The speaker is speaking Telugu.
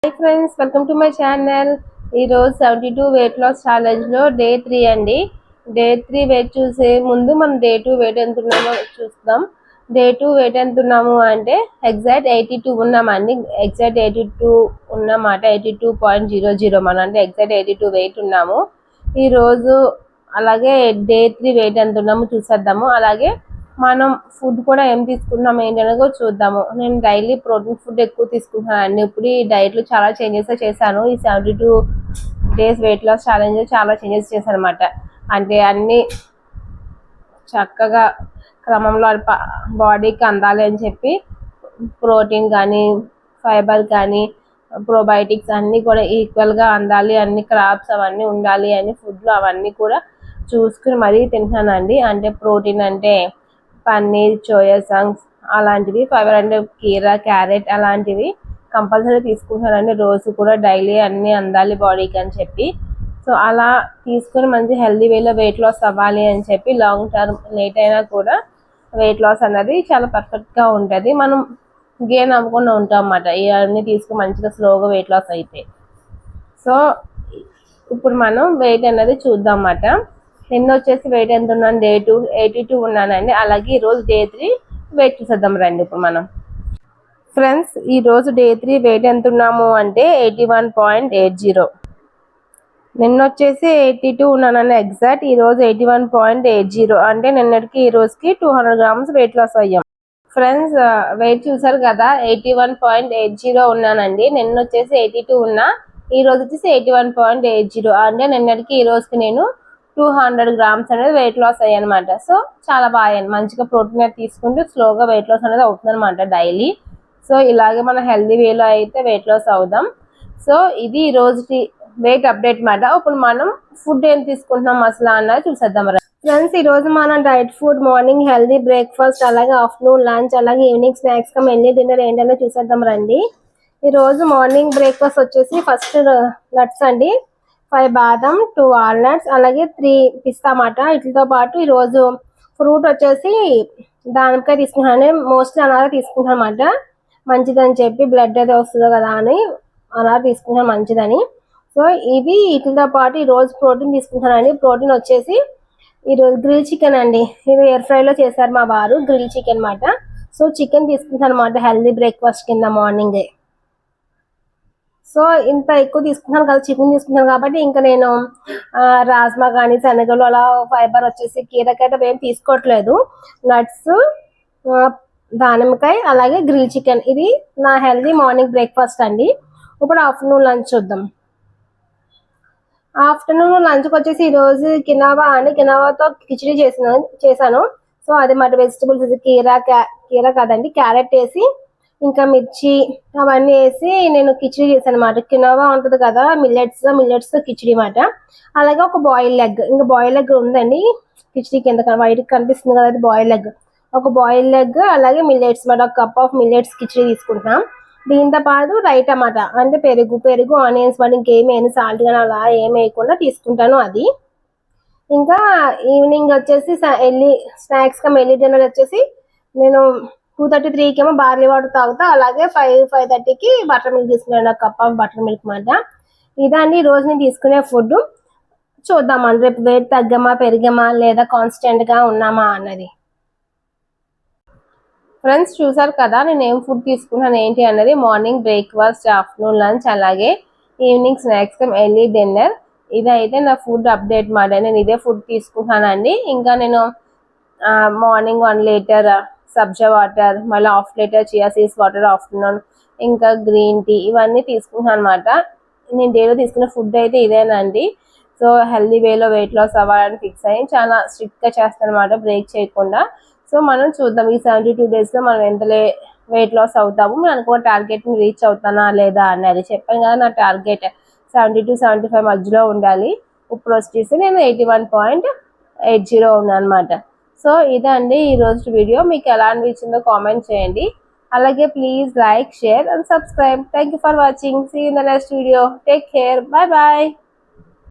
Hi friends, welcome to my channel. ఈరోజు 72 వెయిట్ లాస్ ఛాలెంజ్లో డే 3 అండి. డే 3 వెయిట్ చూసే ముందు మనం డే 2 వెయిట్ ఎంత ఉన్నామో చూస్తాం. డే 2 వెయిట్ ఎంత ఉన్నాము అంటే ఎగ్జాక్ట్ 82 ఉన్నామండి. ఎగ్జాక్ట్ 82 ఉన్నమాట. 82.00 మనం అంటే ఎగ్జాక్ట్ 82 వెయిట్ ఉన్నాము ఈరోజు. అలాగే డే 3 వెయిట్ ఎంత ఉన్నామో చూసేద్దాము. అలాగే మనం ఫుడ్ కూడా ఏం తీసుకుంటున్నాం ఏంటనేది చూద్దాము. నేను డైలీ ప్రోటీన్ ఫుడ్ ఎక్కువ తీసుకుంటున్నాను అండి. ఇప్పుడు ఈ డైట్లో చాలా చేంజెస్ చేశాను. ఈ 72 డేస్ వెయిట్ లాస్ ఛాలెంజ్ చాలా చేంజెస్ చేశాను అనమాట. అంటే అన్నీ చక్కగా క్రమంలో బాడీకి అందాలి అని చెప్పి ప్రోటీన్ కానీ ఫైబర్ కానీ ప్రోబయోటిక్స్ అన్నీ కూడా ఈక్వల్గా అందాలి, అన్ని క్రాప్స్ అవన్నీ ఉండాలి అని ఫుడ్లో అవన్నీ కూడా చూసుకుని మరీ తింటున్నానండి. అంటే ప్రోటీన్ అంటే పన్నీర్, సోయా చంక్స్ అలాంటివి, ఫైబర్ అంటే కీరా, క్యారెట్ అలాంటివి కంపల్సరీ తీసుకుంటానండి. రోజు కూడా డైలీ అన్నీ అందాలి బాడీకి అని చెప్పి. సో అలా తీసుకుని మంచి హెల్దీ వేలో వెయిట్ లాస్ అవ్వాలి అని చెప్పి లాంగ్ టర్మ్ లేట్ అయినా కూడా వెయిట్ లాస్ అన్నది చాలా పర్ఫెక్ట్గా ఉంటుంది. మనం గెయిన్ అవ్వకుండా ఉంటాం అన్నమాట ఇవన్నీ తీసుకుని మంచిగా స్లోగా వెయిట్ లాస్ అయితే. సో ఇప్పుడు మనం వెయిట్ అనేది చూద్దాం అన్నమాట. నిన్న వచ్చేసి వెయిట్ ఎంత ఉన్నాను, డే 2 82 ఉన్నానండి. అలాగే ఈరోజు డే 3 వెయిట్ చూసేద్దాం రండి. ఇప్పుడు మనం ఫ్రెండ్స్ ఈరోజు డే 3 వెయిట్ ఎంత ఉన్నాము అంటే 81.80. నిన్న వచ్చేసి 82 ఉన్నానండి ఎగ్జాక్ట్. ఈరోజు 81.80 అంటే నిన్నటికి ఈ రోజుకి 200 grams వెయిట్ లాస్ అయ్యాం. ఫ్రెండ్స్ వెయిట్ చూసారు కదా, 81.80 ఉన్నానండి. నిన్న వచ్చేసి 82 ఉన్నా, ఈ రోజు వచ్చేసి 81.80 అంటే నిన్నటికి ఈ రోజుకి నేను 200 grams అనేది వెయిట్ లాస్ అయ్యాను అనమాట. సో చాలా బాగా మంచిగా ప్రోటీన్ తీసుకుంటూ స్లోగా వెయిట్ లాస్ అనేది అవుతుంది అనమాట డైలీ. సో ఇలాగే మన హెల్దీ వేలో అయితే వెయిట్ లాస్ అవుదాం. సో ఇది ఈ రోజుకి వెయిట్ అప్డేట్ మాట. ఇప్పుడు మనం ఫుడ్ ఏం తీసుకుంటున్నాం అసలు అన్నది చూసేద్దాం ఫ్రెండ్స్. ఈ రోజు మనం diet food, morning healthy breakfast, అలాగే ఆఫ్టర్నూన్ లంచ్, అలాగే ఈవినింగ్ స్నాక్స్ గా మెల్లీ డిన్నర్ ఏంటనే చూసేద్దాం రండి. ఈ రోజు మార్నింగ్ బ్రేక్ఫాస్ట్ వచ్చేసి ఫస్ట్ నట్స్ అండి, 5 బాదం, 2 వాల్నట్స్, అలాగే 3 పిస్తా మాట. వీటితో పాటు ఈరోజు ఫ్రూట్ వచ్చేసి దానిపై తీసుకుంటాను. మోస్ట్లీ అనాథ తీసుకుంటాను అనమాట, మంచిదని చెప్పి బ్లడ్ అయితే వస్తుంది కదా అని అనాథ తీసుకుంటాను మంచిదని. సో ఇవి వీటితో పాటు ఈరోజు ప్రోటీన్ తీసుకుంటానండి. ప్రోటీన్ వచ్చేసి ఈరోజు గ్రిల్ చికెన్ అండి. ఇది ఎయిర్ ఫ్రైలో చేశారు మా వారు, గ్రిల్ చికెన్ మాట. సో చికెన్ తీసుకుంటాను అనమాట హెల్దీ బ్రేక్ఫాస్ట్ కింద మార్నింగే. సో ఇంత ఎక్కువ తీసుకుంటాను కదా, చికెన్ తీసుకుంటాను కాబట్టి ఇంకా నేను రాజ్మా కానీ శనగలు అలా ఫైబర్ వచ్చేసి కీరకైతే ఏం తీసుకోవట్లేదు. నట్స్, దానిమ్మకాయ, అలాగే గ్రిల్ చికెన్, ఇది నా హెల్దీ మార్నింగ్ బ్రేక్ఫాస్ట్ అండి. ఇప్పుడు ఆఫ్టర్నూన్ లంచ్ చూద్దాం. ఆఫ్టర్నూన్ లంచ్కి వచ్చేసి ఈరోజు కినోవా అండి, కినోవాతో కిచిడి చేశాను. సో అది మాట వెజిటబుల్స్ కీరా కాదండి, క్యారెట్ వేసి ఇంకా మిర్చి అవన్నీ వేసి నేను కిచిడి చేశాను అనమాట. కినోవా ఉంటుంది కదా, మిల్లెట్స్ కిచిడి మాట. అలాగే ఒక బాయిల్ ఎగ్, ఇంకా బాయిల్ ఎగ్ ఉందండి కిచిడి కింద వైట్ కనిపిస్తుంది కదా, అది బాయిల్ ఎగ్. ఒక బాయిల్ ఎగ్ అలాగే మిల్లెట్స్ మాట, ఒక కప్ ఆఫ్ మిల్లెట్స్ కిచిడి తీసుకుంటాం. దీంతో పాటు రైట్ అన్నమాట, అంటే పెరుగు ఆనియన్స్ మాట, ఇంకేమేమి సాల్ట్ కానీ అలా ఏమి వేయకుండా తీసుకుంటాను అది. ఇంకా ఈవినింగ్ వచ్చేసి స్నాక్స్ గా మెల్లీ డిన్నర్ వచ్చేసి నేను 2:33 ఏమో బార్లీ వాటర్ తాగుతా, అలాగే 5:30కి బటర్ మిల్క్ తీసుకున్నాను, ఒక కప్ ఆఫ్ బటర్ మిల్క్ మాట. ఇదండి రోజు నేను తీసుకునే ఫుడ్. చూద్దామండి రేపు వెయిట్ తగ్గామా పెరిగామా లేదా కాన్స్టెంట్ గా ఉన్నామా అన్నది. ఫ్రెండ్స్ చూసారు కదా నేను ఏం ఫుడ్ తీసుకున్నాను ఏంటి అన్నది. మార్నింగ్ బ్రేక్ఫాస్ట్, ఆఫ్టర్నూన్ లంచ్, అలాగే ఈవినింగ్ స్నాక్స్ ఎర్లీ డిన్నర్. ఇదైతే నా ఫుడ్ అప్డేట్ మాట. నేను ఇదే ఫుడ్ తీసుకుంటానండి. ఇంకా నేను మార్నింగ్ 1 లీటర్ సబ్జా వాటర్, మళ్ళీ 1/2 litre chia seeds water afternoon, ఇంకా గ్రీన్ టీ ఇవన్నీ తీసుకుంటాను అనమాట. నేను డైలీ తీసుకున్న ఫుడ్ అయితే ఇదేనండి. సో హెల్దీ వేలో వెయిట్ లాస్ అవ్వాలని ఫిక్స్ అయ్యి చాలా స్ట్రిక్ట్గా చేస్తాను అనమాట, బ్రేక్ చేయకుండా. సో మనం చూద్దాం ఈ 72 డేస్లో మనం ఎంత వెయిట్ లాస్ అవుతాము, నేను అనుకున్న టార్గెట్ని రీచ్ అవుతానా లేదా అనేది. చెప్పాను కదా నా టార్గెట్ 70-75 మధ్యలో ఉండాలి. ఇప్పుడు వచ్చేసి నేను 81.80 ఉన్నాను అనమాట. సో ఇదండి ఈరోజు వీడియో. మీకు ఎలా అనిపించిందో కామెంట్ చేయండి. అలాగే please like, share and subscribe. Thank you for watching. See in the next video. Take care. Bye bye.